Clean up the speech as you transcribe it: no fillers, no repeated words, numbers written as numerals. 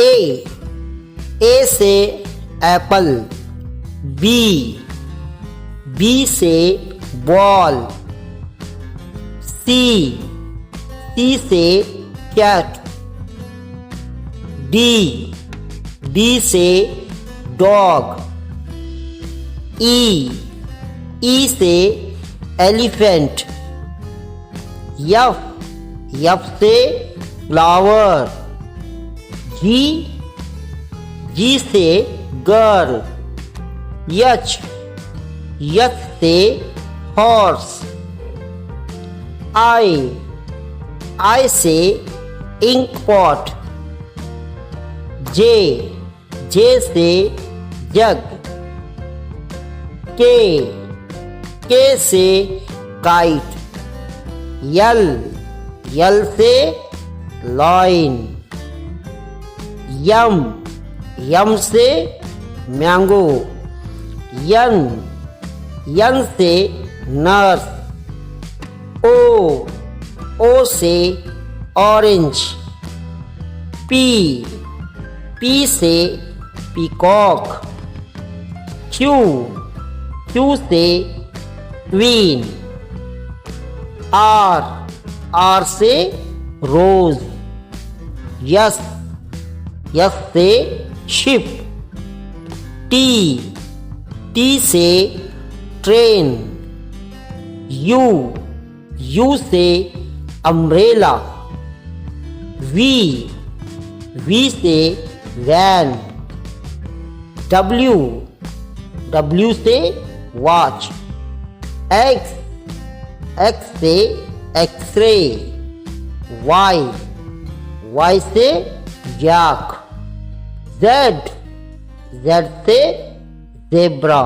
ए से Apple, B से ball, सी से कैट, डी से डॉग, ई से एलिफेंट, एफ से फ्लावर, जी से गर्ल, एच से हॉर्स, आई से इंक पॉट, जे से जग, के से काइट, यल से लॉइन, यम से मैंगो, यन से नर्स, ओ से ऑरेंज, पी से पीकॉक, क्यू से क्वीन, आर से रोज, यस से शिप, टी से ट्रेन, यू से अम्ब्रेला, वी से वैन, डब्ल्यू से वॉच, एक्स से एक्सरे, वाई से जैक, जेड से ज़ेब्रा।